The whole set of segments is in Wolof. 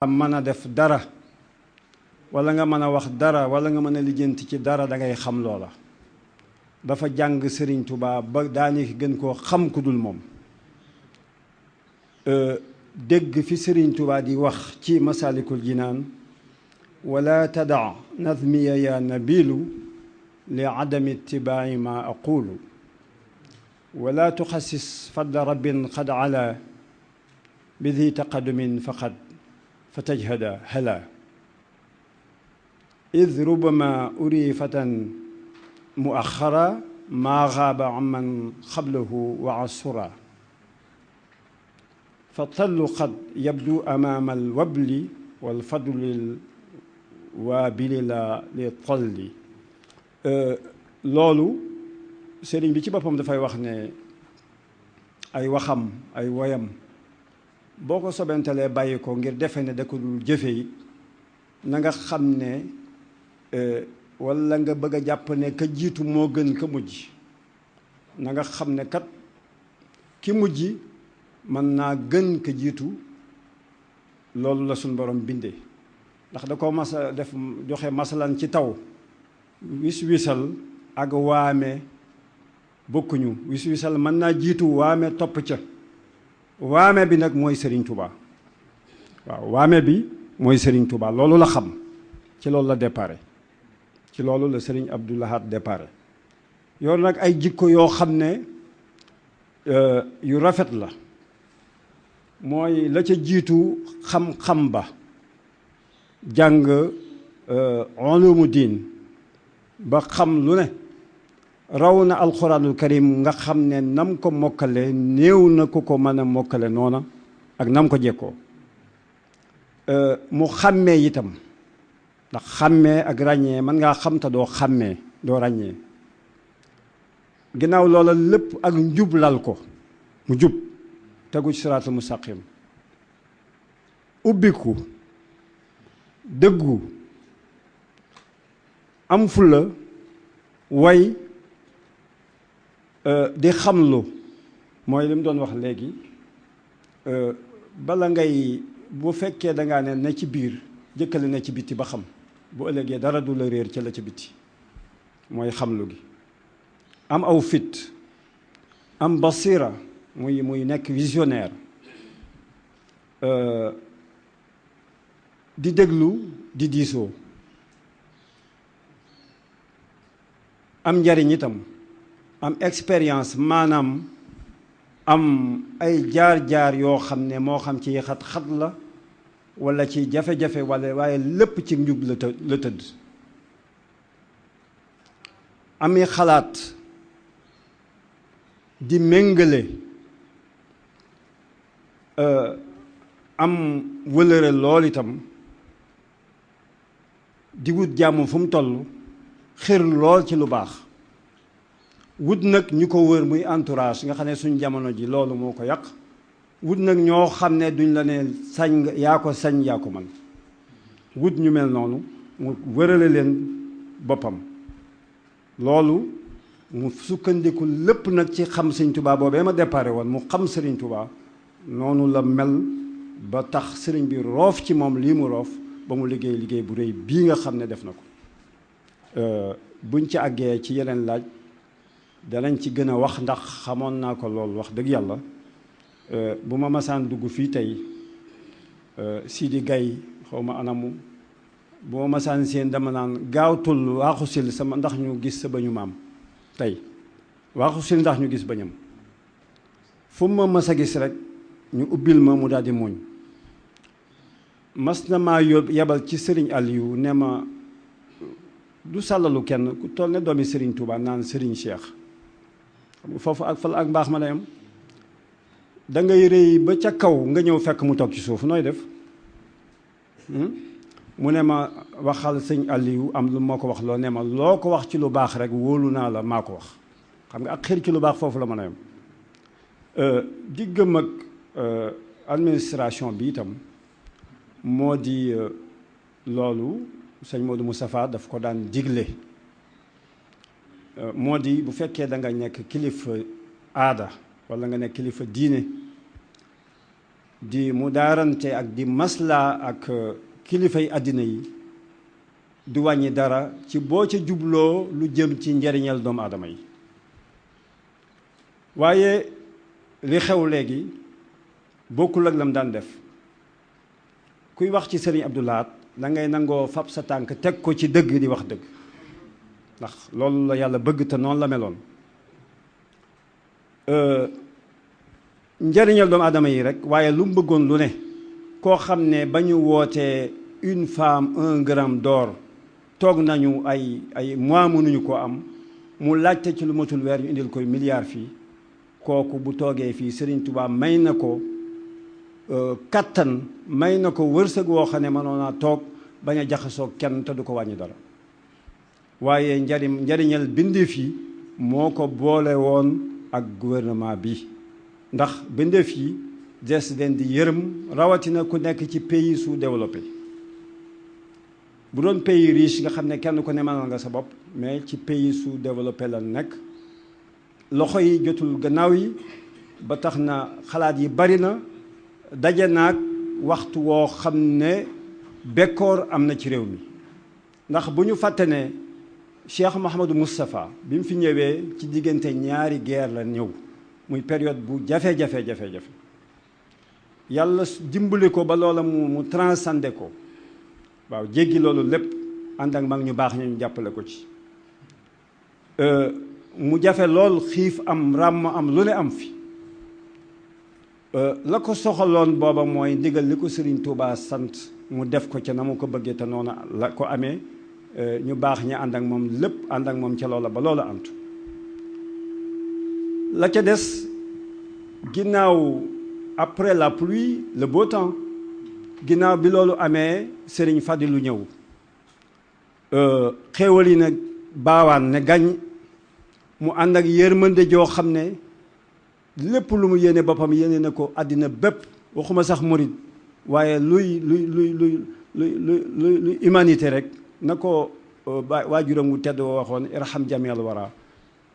mën a def dara wala nga mën a wax dara wala nga mën a lijjanti ci dara da ngay xam loola. dafa jàng Sëriñ Tuubaa ba daanaka gën koo xam ku dul moom. dégg fi Sëriñ Tuubaa di wax ci Masaalikul Jinaan wala tadaa nazmiya ya nabilu li adami itibaa'i ma aqulu wala tuxassis fadla rabbin qad ala bi di taqadumin faqad fa tajhada hala id rubama uri fatan muaxara maa xaaba amman xablahu wa asura fa tallu qad yabdu amaama alwabli walfadlil waabili la li tolli. loolu sëriñ bi ci boppam dafay wax ne ay waxam ay woyam boo ko sobentelee bàyyi ko ngir defe ne da ko dul jëfe yi na nga xam ne walla nga bëgg a jàpp ne ka jiitu moo gën ka mujj. na nga xam ne kat ki mujj mën naa gën ka jiitu. loolu la suñ borom bindee ndax da ko masa def joxe masalan ci taw wis-wisal ak waame bokkuñu. wis-wisal mën naa jiitu waame topp ca. waame bi nag mooy Sëriñ Tuubaa. waaw waame bi mooy Sëriñ Tuubaa loolu la xam ci loolu la déparé ci loolu la Sëriñ Abdou Lahad déparé yor nag ay jikko yoo xam ne yu rafet la. mooy la ca jiitu xam-xam ba jàng ulumu diin ba xam lu ne raw na alxuraanul karim nga xam ne nam ko mokkale néew na ku ko mën a mokkale noona ak nam ko jekkoo. mu xàmmee itam ndax xàmmee ak ràññee mën ngaa xam te doo xàmmee doo ràññee. ginnaaw loola lépp ak njub lal ko mu jub tegu ci siraatul mustaqim ubbiku dëggu am fulla way di xamlu mooy li mu doon wax léegi bala ngay bu fekkee dangaa ne ci biir jëkkale ne ci biti ba xam bu ëllëgee dara du la réer ca la ca biti mooy xamlu gi. am aw fit am basira muy nekk visionnaire di déglu di diisoo am njariñ itam am expérience maanaam am ay jaar-jaar yoo xam ne moo xam ci xat-xat la walla ci jafe-jafe walla waaye lépp ci njub la tëdd ami xalaat di méngale am wëlëre lool itam di wut jàmm fu mu toll xër lool ci lu baax wut nag ñu ko wër muy entourage nga xam ne suñ jamono ji loolu moo ko yàq wut nag ñoo xam ne duñ la ne sañ yaa ko sañ yaa ko man wut ñu mel noonu mu wërale leen boppam loolu mu sukkandiku lépp nag ci xam Sëriñ Tuubaa boobee ma déparé woon mu xam Sëriñ Tuubaa noonu la mel ba tax sëriñ bi roof ci moom lii mu roof ba mu liggéey liggéey bu rëy bii nga xam ne def na ko. buñ ci àggee ci yeneen laaj danañ ci gën a wax ndax xamoon naa ko lool wax dëgg yàlla bu ma masaan dugg fii tey Sidi Gaye xaw ma anamu bu ma masaan seen dama naan gaawtul waaxu sil sama ndax ñu gis sa bañu maam tey waaxu sil ndax ñu gis bañam fu ma mas a gis rek ñu ubbil ma mu daal di muuñ mas na maa yebal ci sëriñ Aliou ne ma du sàllalu kenn ku toll ne doomi sëriñ Touba naan sëriñ Cheikh xam nga foofu ak fal ak mbaax ma lay am da ngay rëy ba ca kaw nga ñëw fekk mu toog ci suuf nooy def mu ne ma waxal sëñ Aliou am lu moo ko wax loo ne ma loo ko wax ci lu baax rek wóolu naa la maa ko wax xam nga ak xër ci lu baax foofu la mën a yem diggam ak administration bi itam moo di loolu sëñ Modou Moustapha daf ko daan digle moo di bu fekkee da nga nekk kilifa aada wala nga nekk kilifa diine di mu daarante ak di maslaa ak kilifay àddina yi du wàññi dara ci boo ca jubloo lu jëm ci njariñal doomu aadama yi. waaye li xew léegi bokkul ak lam daan def. kuy wax ci Sëriñ Abdou Lahad da ngay nangoo fab sa tànk teg ko ci dëgg di wax dëgg, ndax loolu la yàlla bëgg te noonu la meloon. njariñal doomu aadama yi rek, waaye lu mu bëggoon lu ne. koo xam ne ba ñu wootee une femme un gramme d'or toog nañu ay mois mënuñu ko am, mu laajte ci lu matul weer ñu indil koy milliard fii. kooku bu toogee fii Sëriñ Tuubaa may na ko kattan, may na ko wërsëg woo xam ne mënoon naa toog bañ a jaxasoo kenn te du ko wàññi dara. waaye njariñal bindeef yi moo ko boole woon ak gouvernement bi, ndax bindeef yi des leen di yërëm, rawatina ku nekk ci pays sous-développé. bu doon pays riche nga xam ne kenn ku ne mënal nga sa bopp, mais ci pays sous-développé la nekk. loxo yi jotul gannaaw yi, ba tax na xalaat yi bari na. daje naag waxtu woo xam ne bekkoor am na ci réew mi, ndax bu ñu fàtte ne Cheikh Mouhamadou Moustapha bi mu fi ñëwee ci diggante ñaari guerre la ñëw, muy période bu jafe-jafe. yàlla dimbali ko ba loola mu transcendé ko, waaw jéggi loolu lépp ànd ak mag ñu baax ñu jàppale ko ci. mu jafe lool, xiif am, ràmm am, lu ne am fi. la ko soxaloon booba mooy ndigal li ko Sëriñ Tuubaa sant mu def ko ca na mu ko bëggee te noonu la ko amee. ñu baax ñi ànd ak moom lépp ànd ak moom ca loola ba loola antu. la ca des ginnaaw après la pluie le beau temps, ginnaaw bi loolu amee Sëriñ Fadilu ñëw. xéewal yi nag baawaan ne gañ, mu ànd ak yërmande joo xam ne lépp lu mu yéene boppam yéene na ko àddina bépp, waxuma sax murit waaye luy humanité rek. na ko waajuram wu tedd woo waxoon irham jamial wara,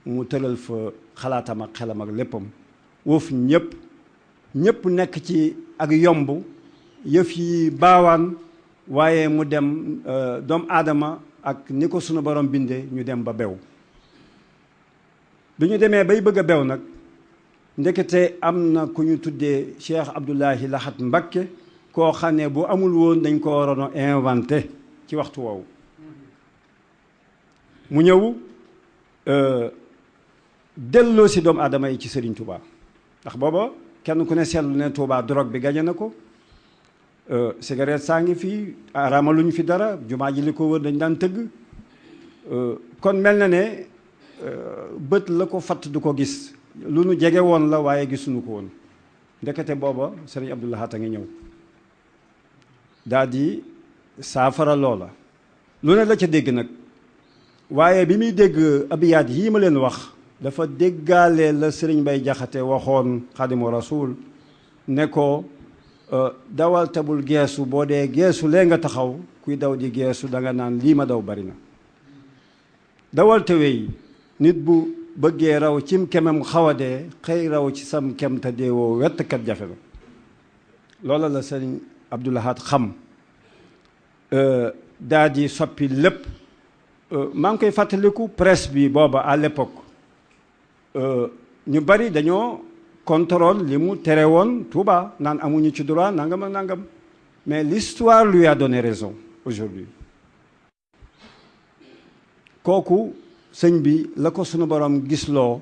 mu tëral fa xalaatam ak xelam ak léppam. woof ñëpp nekk ci ak yomb, yëf yi baawaan, waaye mu dem doomu aadama ak ni ko sunu borom bindee ñu dem ba bew. bi ñu demee bay bëgg a bew nag, ndekete am na ku ñu tuddee Cheikh Abdoulahi Lahat Mbacké, koo xam ne bu amul woon dañ ko waroon a inventé ci waxtu woowu. mu ñëw delloo si doomu aadama yi ci Sëriñ Tuubaa, ndax booba kenn ku ne seetlu ne Tuubaa drogue bi gañe na ko. cigarette saa ngi fii, araamaluñ fi dara, jumaa ji li ko wër dañ daan tëgg. kon mel na ne bët la ko fatt du ko gis, lu nu jege woon la waaye gisuñu ko woon. ndekete booba Sëriñ Abdou Lahad a ngi ñëw daal di saafara loola. lu ne la ca dégg nag, waaye bi muy dégg abiyaat yii ma leen wax, dafa déggaale la Sëriñ Bay Jaxate waxoon Xaadimu Rasuul ne ko dawal tabul geesu, boo dee geesu lee nga taxaw, kuy daw di geesu danga naan lii ma daw bari na. dawal te wey, nit bu bëggee raw cim kemam xawadee, xëy raw ci sam kem te deewoo wettkat jafe na. loola la Sëriñ Abdou Lahad xam, daa di soppi lépp. maa ngi koy fàttaliku presse bi booba à l'époque ñu bari dañoo contrôle li mu tere woon Touba, naan amuñu ci droit nangam ak nangam, mais l'histoire lui a donné raison aujourd'hui. kooku sëñ bi la ko sunu borom gisloo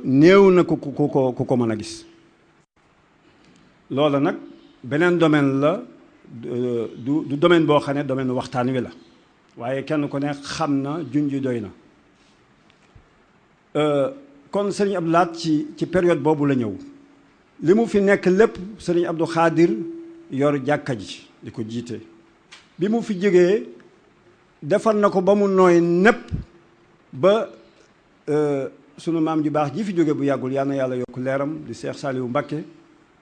néew na ku ko mën a gis. loola nag beneen domaine la, du domaine boo xam ne domaine waxtaan wi la, waaye kenn ku ne xam na junj doy na. kon Sëriñ Abdou Lahad ci période boobu la ñëw. li mu fi nekk lépp Sëriñ Abdou Khadir yor jàkka ji di ko jiite. bi mu fi jógee defar na ko ba mu nooy népp ba sunu maam ju baax ji fi jóge bu yàggul, yal na yàlla yokk leeram, di Seex Saaliwu Mbakke.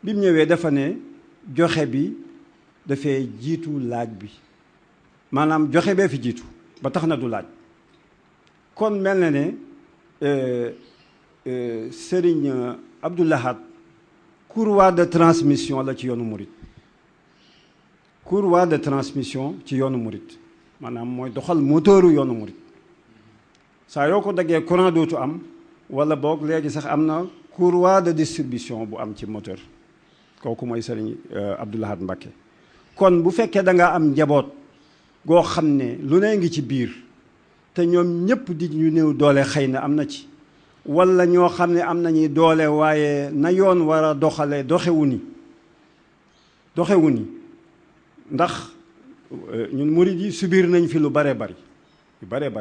bi mu ñëwee dafa ne joxe bi dafay jiitu laaj bi, maanaam joxe bee fi jiitu ba tax na du laaj. kon mel na ne Sëriñ Abdou Lahad courroie de transmission la ci yoonu murit courroie de transmission ci yoonu murit maanaam mooy doxal moteuru yoonu murit saa yoo ko daggee courant dootu am wala boog léegi sax am na courroie de distribution bu am ci moteur kooku mooy Sëriñ Abdou Lahad Mbacké kon bu fekkee da nga am njaboot goo xam ne lu ne ngi ci biir te ñoom ñëpp di ñu néew doole xëy na am na ci wala ñoo xam ne am nañuy doole waaye na yoon war a doxale doxewu ni ndax ñun murid yi subir nañ fi lu bare bari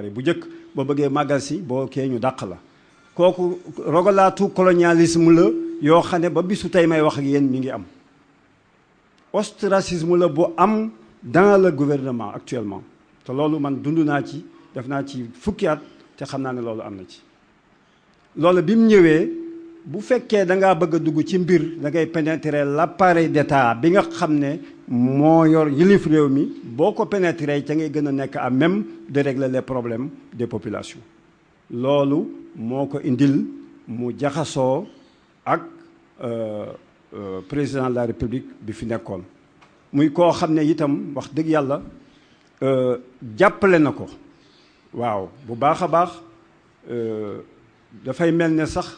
bu njëkk boo bëggee màggal si boo kee ñu dàq la kooku rogalaatu colonialisme la yoo xam ne ba bisu tey may wax ak yéen mi ngi am ostracisme la bu am dans le gouvernement actuellement te loolu man dund naa ci def naa ci fukki at te xam naa ne loolu am na ci loolu bi mu ñëwee bu fekkee da ngaa bëgg a dugg ci mbir da ngay pénétrer l'appareil d'État bi nga xam ne moo yor yilif réew mi boo ko pénétrer ca ngay gën a nekk à même de régler les problèmes des populations loolu moo ko indil mu jaxasoo ak président de la République bi fi nekkoon muy koo xam ne itam wax dëgg yàlla jàppale na ko waaw bu baax a baax dafay mel ne sax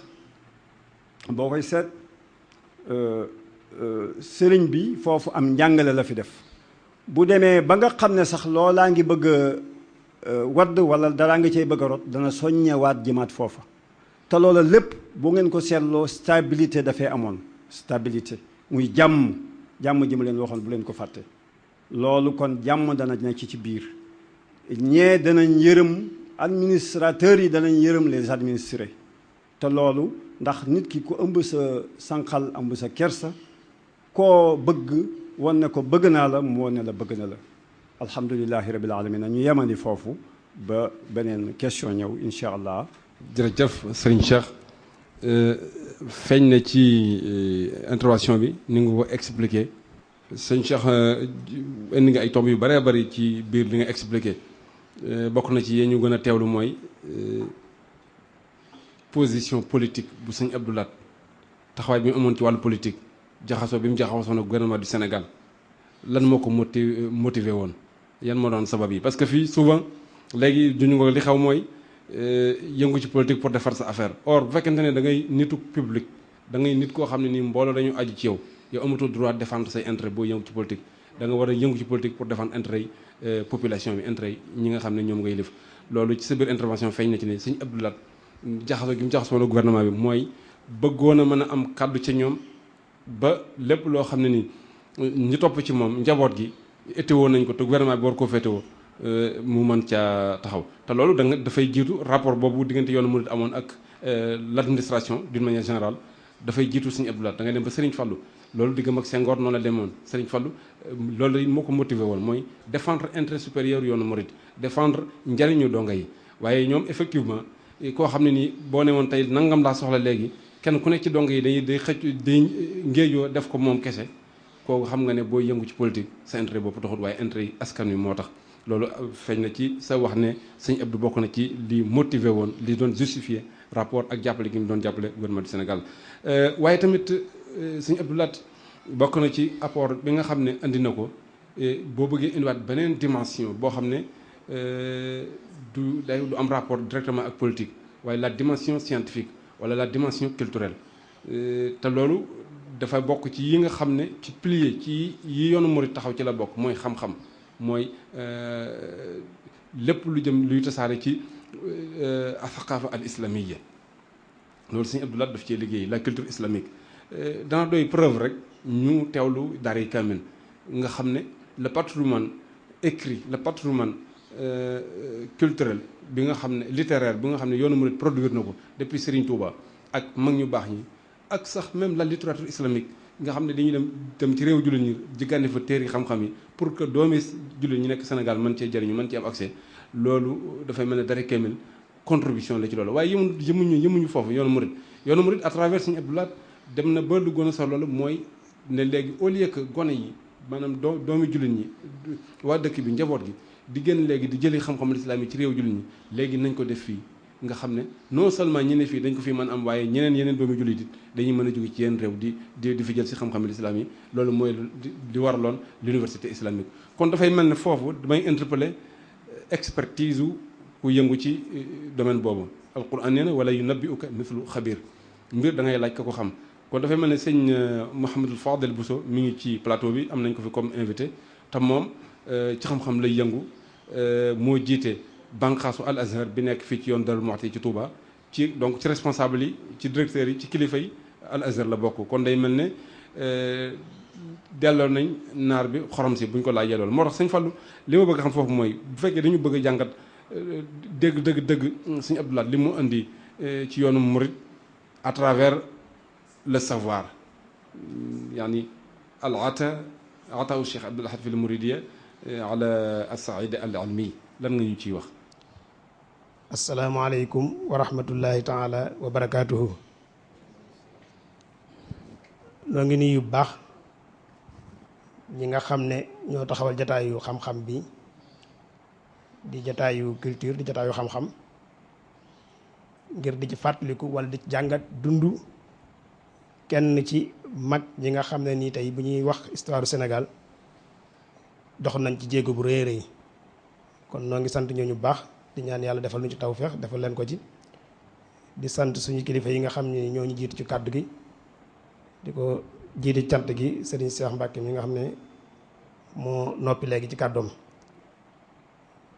boo koy seet sëriñ bi foofu am njàngale la fi def bu demee ba nga xam ne sax loolaa ngi bëgg a wadd wala daraa nga cay bëgg a rot dana soññewaat jimaat foofa te loola lépp bu ngeen ko seetloo stabilité dafay amoon stabilité muy jàmm ji ma leen waxoon bu leen ko fàtte loolu kon jàmm dana nekk ci biir ñee danañ yërëm administrateurs yi danañ yërëm les administrés te loolu ndax nit ki ku ëmb sa sànqal ëmb sa kersa koo bëgg wan ne ko bëgg naa la mu wan ne la bëgg na la alhamdulilahi rabil alamin ñu yemandi foofu ba beneen question ñëw incha allah. jërëjëf sëriñ Cheikh feeñ na ci intervention bi ni nga ko expliqué sëriñ Cheikh indi nga ay tomb yu bëree bëri ci biir li nga expliqué bokk na ci yéen ñu gën a teewlu mooy position politique bu sëñ Abdou Lahad taxawaay bi mu amoon ci wàllu politique jaxasoo bi mu jaxasoo nag gouvernement du Sénégal lan moo ko motivé woon yan moo doon sabab yi parce que fii souvent léegi duñu nga li xew mooy yëngu ci politique pour defar sa affaire or bu fekkente ne da ngay nitu public da ngay nit koo xam ne nii mbooloo dañu aju ci yow amatul droit défendre say intérêt boo yëngu ci politique da nga war a yëngu ci politique pour défendre intérêt yi population bi intérêt yi ñi nga xam ne ñoom ngay lëf loolu ci sa biir intervention feeñ na ci ne sëñ Abdou Lahad jaxasoo gi mu jaxasoo la gouvernement bi mooy bëggoon a mën a am kàddu ca ñoom ba lépp loo xam ne ni ñi topp ci moom njaboot gi étéwoo nañ ko te gouvernement bi war koo féetewoo mu mën caa taxaw te loolu da nga dafay jiitu rapport boobu diggante yoonu murid amoon ak l'administration d'une manière générale dafay jiitu sëñ Abdou Lahad da ngay dem ba Serigne Fallou loolu diggam ak Senghor noonu la demoon Serigne Fallou loolu moo ko motivé woon mooy défendre intérêt supérieur yoonu murid défendre njariñu donga yi waaye ñoom effectivement koo xam ne nii boo ne woon tey nangam laa soxla léegi kenn ku nekk ci donga yi day xëcc day ngéejoo def ko moom kese kooku xam nga ne booy yëngu ci politique sa intérêt bopp taxut waaye intérêt yi askan wi moo tax loolu feeñ na ci sa wax ne sëñ Abdou bokk na ci li motivé woon li doon justifié rapport ak jàppale gi mu doon jàppale gouvernement du Sénégal waaye tamit sëñ Abdou Lahad bokk na ci apport bi nga xam ne andi na ko boo bëggee indiwaat beneen dimension boo xam ne du am rapport directement ak politique waaye la dimension scientifique wala la dimension culturelle te loolu dafa bokk ci yi nga xam ne ci pilier ci yi yoonu murid taxaw ci la bokk mooy xam-xam mooy lépp lu jëm luy tasaare ci athaqafa al islamiyya loolu sëñ Abdou Lahad daf cee liggéey la culture islamique dana doy preuve rek ñu teewlu daari kamil nga xam ne le patrimoine écrit le patrimoine culturel bi nga xam ne littéraire bi nga xam ne yoonu murid produire na ko depuis Serigne Touba ak mag ñu baax ñi ak sax même la littérature islamique nga xam ne dañuy dem ci réew jullit ñi jiggaane fa téere xam-xam yi pour que doomi jullit ñi nekk Sénégal mën cee jëriñu mën cee am accès loolu dafay mel ne dara kéemel contribution la ci loolu waaye yëmuñu foofu yoonu murid à travers Serigne Abdou Lahad dem na ba lu gën a solo loolu mooy ne léegi au lieu que gone yi maanaam doomi jullit ñi waa dëkk bi njaboot gi di génn léegi di jëli xam-xam lislaam yi ci réew jullit ñi léegi nañ ko def fii nga xam ne non seulement ñi ne fii dañ ko fi mën am waaye yeneen doomi jullit it dañuy mën a jóge ci yenn réew di fi jël si xam-xam l'islam yi loolu mooy di waraloon l'université islamique. kon dafay mel ne foofu damay interpeller expertise ku yëngu ci domaine boobu alquran nee na wala yunabbi'uka mithlu xabir mbir da ngay laaj ka ko xam. kon dafay mel ne sëñ Mouhamadul Fadel Bousso mi ngi ci plateau bi am nañ ko fi comme invité te moom ci xam-xam lay yëngu moo jiite banqaasu Al Azhar bi nekk fii ci yoon Darou Mouhty ci Touba donc ci responsable yi ci directeurs yi ci kilifa yi Al Azhar la bokk. kon day mel ne delloo nañ naar bi xorom si buñ ko laajee loolu moo tax sëñ Fallou li ma bëgg a xam foofu mooy bu fekkee dañu bëgg a jàngat dëgg sëñ Abdou Lahad li mu indi ci yoonu murid à travers le savoir يعني عطاء الشيخ عبد الأحد في المريدية على الصعيد العلمي lan nga ñu ciy wax. asalaamaaleykum wa rahmatullahi taala wa barakaatuhu. noo ngi nuyu bu baax ñi nga xam ne ñoo taxawal jataayu xam-xam bi di jataayu culture di jataayu xam-xam ngir di ci fàttaliku wala di ci jàngat dundu kenn ci mag ñi nga xam ne nii tey bu ñuy wax histoire du Sénégal dox nañ ci jéego bu rëy rëy kon noo ngi sant ñooñu bu baax di ñaan yàlla defal ñu ci tawfeex defal leen ko ci di sant suñu kilifa yi nga xam ne ñoo ñu jiitu ci kàddu gi di ko jiiti cant gi Serigne Cheikh Mbacke mi nga xam ne moo noppi léegi ci kàddoom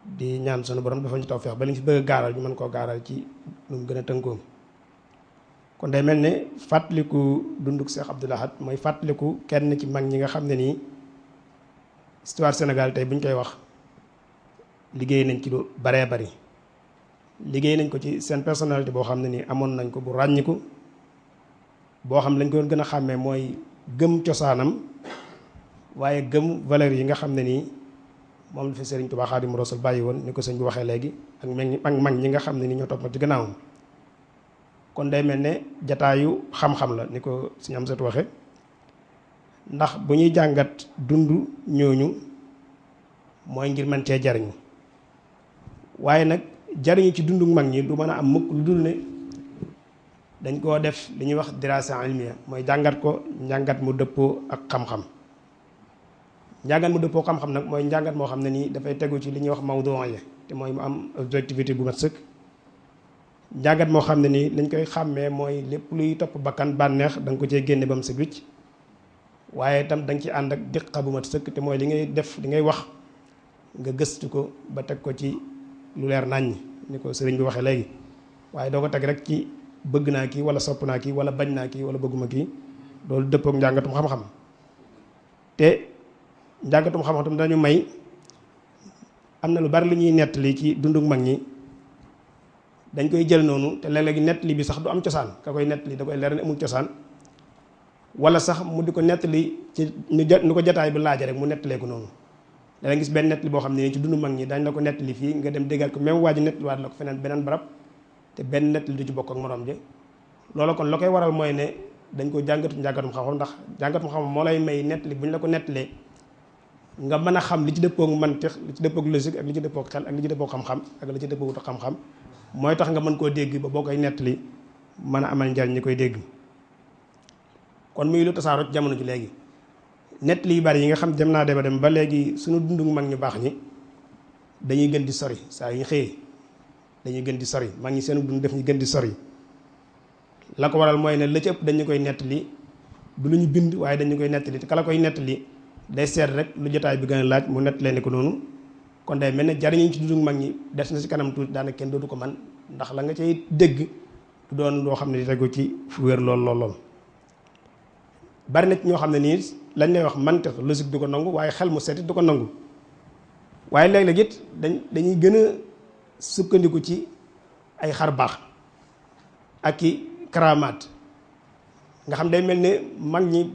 di ñaan sunu borom defal ñu tawfeex ba li ñu fi bëgg a gaaral ñu mën koo gaaral ci nu mu gën a tënkoom. kon day mel ne fàttaliku dunduk Cheikh Abdou Lahad mooy fàttaliku kenn ci mag ñi nga xam ne nii histoire Sénégal tey bu ñu koy wax liggéey nañ ci lu baree bari liggéey nañ ko ci seen personnalité boo xam ne nii amoon nañ ko bu ràññiku boo xam lañ ko gën a xàmmee mooy gëm cosaanam waaye gëm valeur yi nga xam ne nii moom la fi Serigne Touba Xaadimu Rasuul bàyyi woon ni ko sëñ bi waxee léegi ak mag ñi nga xam ne nii ñoo topp ci gannaawam. kon day mel ne jataayu xam-xam la ni ko suñu am satu waxe ndax bu ñuy jàngat dund ñooñu mooy ngir mën cee jariñu waaye nag jariñu ci dundu mag ñi du mën a am mukk lu dul ne dañ koo def li ñuy wax dirasa ilmiya mooy jàngat ko njàngat mu dëppoo ak xam-xam njàngat mu dëppoo xam-xam nag mooy njàngat moo xam ne nii dafay tegu ci li ñuy wax mawdu'iyya te mooy mu am objectivité bu mat sëkk njàngat moo xam ne nii lañ koy xàmmee mooy lépp luy topp bakkan bànneex da nga ko cee génne ba mu set wicc waaye itam da nga ci ànd ak diqa bu mat sëkk te mooy li ngay def li ngay wax nga gëstu ko ba teg ko ci lu leer naññ ni ko sëriñ bi waxee léegi waaye doo ko teg rek ci bëgg naa kii wala sopp naa kii wala bañ naa kii wala bëgguma kii loolu dëppook njàngatum xam-xam te njàngatum xam-xam tam dañu may am na lu bari lu ñuy nettali ci dunduk mag ñi dañ koy jël noonu te léeg-léegi nettali bi sax du am cosaan ka koy nettali da koy leer ne amul cosaan wala sax mu di ko nettali ci nu ko jataay bi laaja rek mu nettalee ko noonu da nga gis benn nettali boo xam ne ci dundu mag ñi dañ la ko nettali fii nga dem déggal ko même waa ji nettaliwaat la ko feneen beneen barab te benn nettali du ci bokk ak morom ji loolu kon la koy waral mooy ne dañ ko jàngatu njàngatum xam-xam ndax jàngatum xam-xam moo lay may nettali bu ñu la ko nettalee nga mën a xam li ci dëppook mantiq li ci dëppook logique ak li ci dëppook xel ak li ci dëppook xam-xam ak li ci dëppook xam-xam mooy tax nga mën koo dégg ba boo koy nettali mën a amal njariñ ñi koy dégg kon muy lu tasaaroo ci jamono ji léegi nettali yu bari yi nga xam dem naa dem ba léegi suñu dundu mag ñu baax ñi dañuy gën di sori saa yu ñu xëyee dañuy gën di sori mag ñi seen dund def ñu gën di sori la ko waral mooy ne la ci ëpp dañu koy nettali du lu ñu bind waaye dañu koy nettali te kala koy nettali day seet rek lu jotaay bi gën a laaj mu nettalee ne ko noonu kon day mel ne jariñu ci dundu mag ñi des na si kanam tuuti daanaka kenn dootu ko man ndax la nga cay dégg du doon loo xam ne di tegu ci fu wér lool bari na ci ñoo xam ne nii lañ lay wax mantiq logique du ko nangu waaye xel mu seeti du ko nangu waaye léeg-léeg it dañuy gën a sukkandiku ci ay xar baax ak i karamaat nga xam day mel ne mag ñi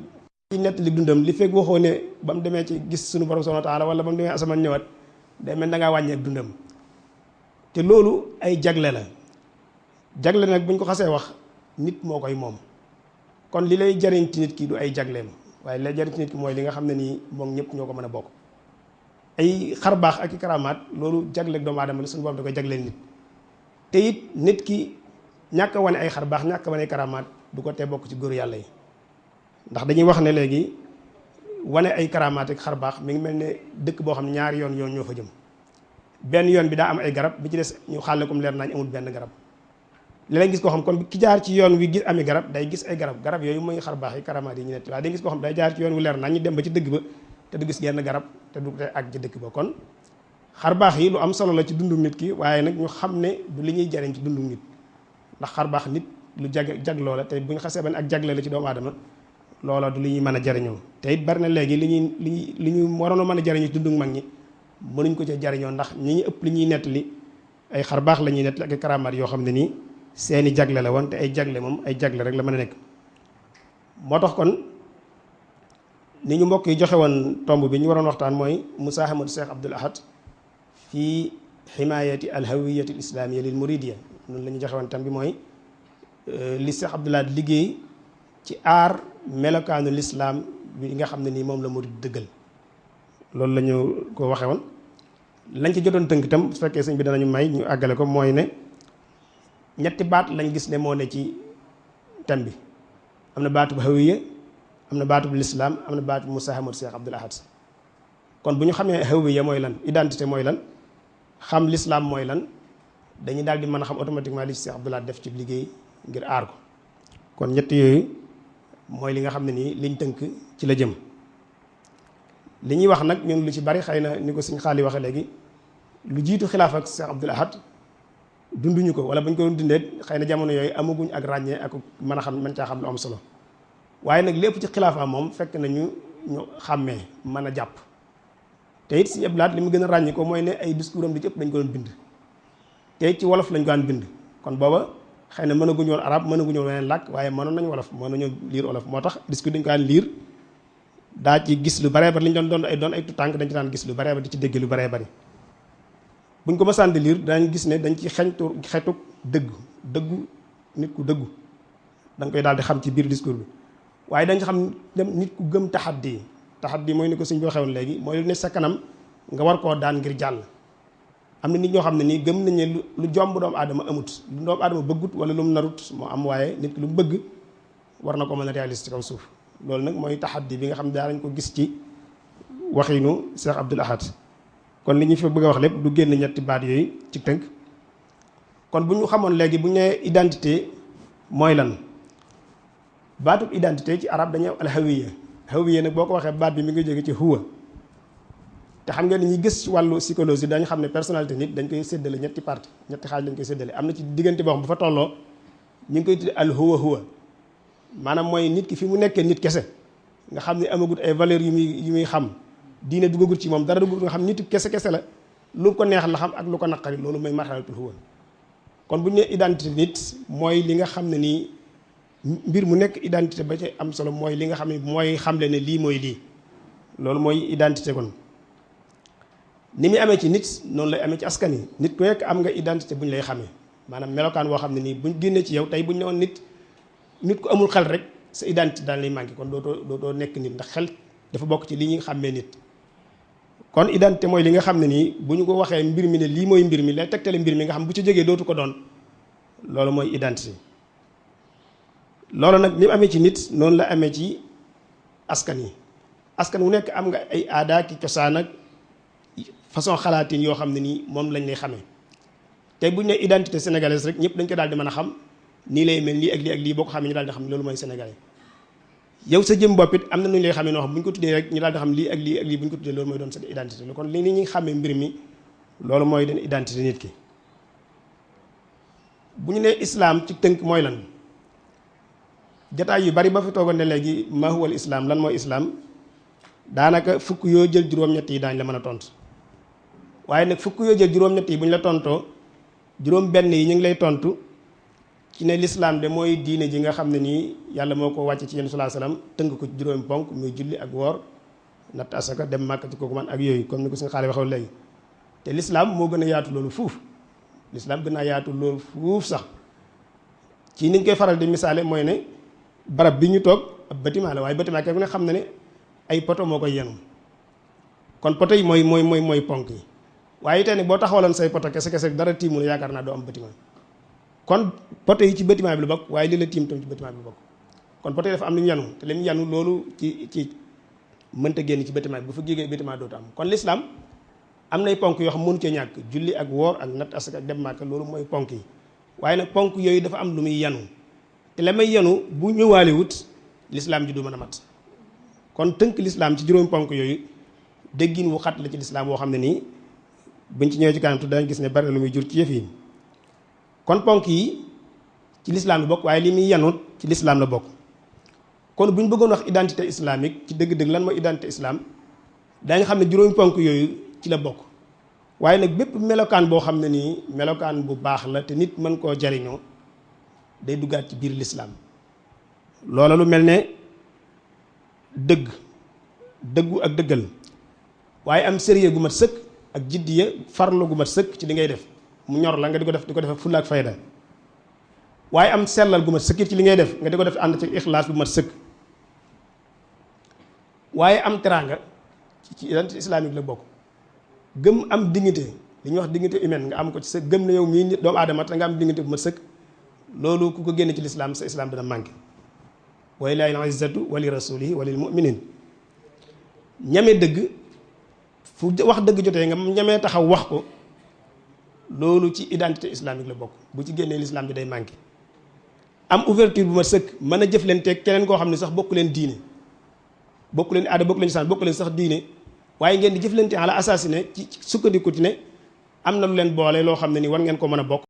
nettali dundam li fekk waxoo ne ba mu demee ci gis suñu borom subhanahu wa taala wala ba mu demee asamaan ñëwaat day mel da ngaa wàññi ak dundam te loolu ay jagle la jagle nag buñ ko xasee wax nit moo koy moom kon li lay jariñ ci nit ki du ay jagleem waaye li lay jariñ ci nit ki mooy li nga xam ne nii moom ñëpp ñoo ko mën a bokk ay xar baax ak i karamaat loolu jagleeg doomu aadama la suñu borom da koy jagleel nit te it nit ki ñàkk a wane ay xar baax ñàkk a wane ay karamaat du ko tee bokk ci góor yàlla yi ndax dañuy wax ne léegi wane ay karamaat ak xar baax mi ngi mel ne dëkk boo xam ne ñaari yoon ñoo fa jëm benn yoon bi daa am ay garab bi ci des ñu xàlle comme leer nañ amul benn garab léeg-léeg gis koo xam kon ki jaar ci yoon wi gis ami garab day gis ay garab yooyu mooy xar baax yi karamaat yi ñu nett waaye day gis koo xam day jaar ci yoon wi leer nañ ñu dem ba ci dëgg ba te du gis genn garab te du te ak ci dëkk ba kon xar baax yi lu am solo la ci dundu nit ki waaye nag ñu xam ne du li ñuy jariñ ci dundu nit ndax xar baax nit lu jagloo la te bu ñu xasee ban ak jagle la ci doomu aadama loola du li ñuy mën a jariñoo te it bari na léegi li ñu waroon a mën a jariñoo ci dundu mag ñi mënuñ ko ci jariñoo ndax ñi ñu ëpp li ñuy nettali ay xar baax la ñuy nettali ak karamaat yoo xam ne nii seeni jagle la woon te ay jagle moom ay jagle rek la mën a nekk moo tax kon ni ñu mbokk yi joxe woon tomb bi ñu waroon waxtaan mooy musaahamatu Cheikh Abdoul Ahad fi ximaayati alhawiyati alislamiya lil muridiya noonu la ñu joxe woon tam bi mooy li Cheikh Abdoul Ahad liggéey ci aar melokaanu lislaam bi nga xam ne nii moom la murid dëggal loolu la ñu ko waxe woon lañ ci jotoon tënk itam su fekkee sëñ bi danañu may ñu àggale ko mooy ne ñetti baat lañ gis ne moo ne ci thème bi am na baatub hawiya am na baatub lislaam am na baatub musaahamatu Cheikh Abdoul Ahad kon bu ñu xamee hawiya mooy lan identité mooy lan xam lislaam mooy lan dañuy daal di mën a xam automatiquement li ci Cheikh Abdoul Ahad def ci liggéey ngir aar ko kon ñett yooyu mooy li nga xam ne nii liñ tënk ci la jëm li ñuy wax nag ñun lu ci bari xëy na ni ko suñ xaali waxe léegi lu jiitu xilaaf ak Cheikh Abdoul Ahad dunduñu ko wala bu ñu ko dundee xëy na jamono yooyu amaguñ ak ràññee ak mën a xam mën caa xam lu am solo waaye nag lépp ci xilaafa moom fekk na ñu xàmmee mën a jàpp te it Sëñ Abdoul Ahad li mu gën a ràññi ko mooy ne ay discours am di ci ëpp dañ ko doon bind te it ci wolof lañ ko daan bind kon booba xëy na mënaguñu woon arab mënaguñu woon weneen làkk waaye mënoon nañu wolof mën nañu liir wolof moo tax discours dañ ko daan liir daa ci gis lu baree bari li ñu doon ay tutànk dañ ci daan gis lu baree bari di ci dégg lu baree bari buñ ko mësaan di liir dañ gis ne dañ ci xetuk dëggu nit ku dëggu da nga koy daal di xam ci biir discours bi waaye dañ xam nit ku gëm taxaddi mooy ni ko suñ boo xewoon léegi mooy lu ne sa kanam nga war koo daan ngir jàll am na nit ñoo xam ne nii gëm nañ ne lu jomb doomu aadama amut lu doomu aadama bëggut wala lu mu narut moo am waaye nit ki lu mu bëgg war na ko mën a réaliser ci kaw suuf loolu nag mooy taxaddi bi nga xam ne daa lañ ko gis ci waxinu Cheikh Abdoul Ahad kon li ñu fi bëgg a wax lépp du génn ñetti baat yooyu ci tënk kon bu ñu xamoon léegi bu ñu nee identité mooy lan baatub identité ci arab dañuy al hawiya nag boo ko waxee baat bi mi ngi jóge ci huwa te xam nga ni ñuy gës ci wàllu psychologie dañu xam ne personnalité nit dañ koy séddale ñetti parti ñetti xaaj lañ koy séddale am na ci diggante boo xam bu fa tolloo ñu ngi koy tudde al huwa maanaam mooy nit ki fi mu nekkee nit kese nga xam ne amagut ay valeurs yu muy xam diine duggagut ci moom dara duggagut nga xam nitu kese la lu ko neex la xam ak lu ko naqari loolu mooy marxalatul huwa kon bu ñu nee identité nit mooy li nga xam ne nii mbir mu nekk identité ba ci am solo mooy li nga xam ne mooy xamle ne lii mooy lii loolu mooy identité kon ni muy amee ci nit noonu lay amee ci askan yi nit ku nekk am nga identité bu ñu lay xamee maanaam melokaan boo xam ne nii buñ génnee ci yow tey bu ñu ne woon nit ku amul xel rek sa identité daan lay manqué kon dootoo nekk nit ndax xel dafa bokk ci li ñuy xàmmee nit kon identité mooy li nga xam ne nii bu ñu ko waxee mbir mi ne lii mooy mbir mi lay tegtale mbir mi nga xam bu ci jógee dootu ko doon loolu mooy identité loolu nag ni mu amee ci nit noonu la amee ci askan yi askan wu nekk am nga ay aada ki cosaan ak façon xalaatin yoo xam ne nii moom lañ lay xamee tey bu ñu nee identité sénégalaise rek ñëpp dañ ko daal di mën a xam nii lay mel lii ak lii ak lii boo ko xamee ñu daal di xam ne loolu mooy sénégalais yow sa jëm bopp it am na nu ñu lay xamee noo xam bu ñu ko tuddee rek ñu daal di xam lii ak lii ak lii bu ñu ko tuddee loolu mooy doon seen identité kon li ni ñuy xamee mbir mi loolu mooy doon identité nit ki bu ñu nee islam ci tënk mooy lan jataay yu bari ba fi toogoon ne léegi ma huwal islam lan mooy islam daanaka fukk yoo jël juróom-ñett yi daañ la mën a tontu waaye nag fukk yoo jël juróom-ñett yi bu ñu la tontoo juróom-benn yi ñu ngi lay tontu ci ne lislaam de mooy diine ji nga xam ne nii yàlla moo ko wàcce ci yéen sallallahu alayhi wasallam tënk ko ci juróomi ponk muy julli ak woor natt asaka dem màkk ci kooku man ak yooyu comme ni ko suñu xaale waxee léegi te lislaam moo gën a yaatu loolu fuuf lislaam gën a yaatu loolu fuuf sax ci niñ koy faral di misaale mooy ne barab bi ñu toog ab bâtiment la waaye bâtiment kenn ku ne xam na ne ay poto moo koy yenu kon poto yi mooy ponk yi waaye tey ne boo taxawaloon say poto kese dara tiimu la yaakaar naa doo am bâtiment kon poto yi ci bâtiment bi la bokk waaye li la tiim tam ci bâtiment bi la bokk kon poto yi dafa am lu ñu yanu te li mu yanu loolu ci mënta génn ci bâtiment bi bu fa géegee bâtiment dootu am kon l'islam am nay ponk yoo xam mënu cee ñàkk julli ak woor ak natt asaka ak dem Màkka loolu mooy ponk yi waaye nag ponk yooyu dafa am lu muy yanu te la may yanu bu ñëwaale wut l'islam ji du mën a mat kon tënk l'islam ci juróomi ponk yooyu déggin wu xat la ci l'islam woo xam ne nii buñ ci ñëwee ci kanam dañ gis ne bari lu muy jur ci yëf yi kon ponk yi ci l'islam la bokk waaye li muy yanut ci l'islam la bokk kon bu ñu bëggoon wax identité islamique ci dëgg-dëgg lan mooy identité islam daañu xam ne juróomi ponk yooyu ci la bokk waaye nag bépp melokaan boo xam ne nii melokaan bu baax la te nit mën koo jariñoo day duggaat ci biir l'islam loola lu mel ne dëggu ak dëggal waaye am sérieux gu mat sëkk ak jiddiya farlu gu mat sëkk ci li ngay def mu ñor la nga di ko def ak fulla ak fayda waaye am sellal gu mat sëkk ci li ngay def nga di ko def ànd ci ixlaas bu mat sëkk waaye am teraanga ci identité islamique la bokk gëm am dignité li ñuy wax dignité humaine nga am ko ci sa gëm na yow mii nit doomu aadama te nga am dignité bu mat sëkk loolu ku ko génne ci l'islam sa islam dina manqué wa lillahi al-izzatu wa li rasulihi wa lil mu'minin ñame dëgg fu wax dëgg jotee nga ñamee taxaw wax ko loolu ci identité islamique la bokk bu ci génnee l'islam bi day manqué am ouverture bu ma sëkk mën a jëflanteeg keneen koo xam ne sax bokku leen diine bokku leen aada bokku leen saan bokku leen sax diine waaye ngeen di jëflante ala assassiné ci sukkandiku ci ne am na lu leen boole loo xam ne ni war ngeen ko mën a bokk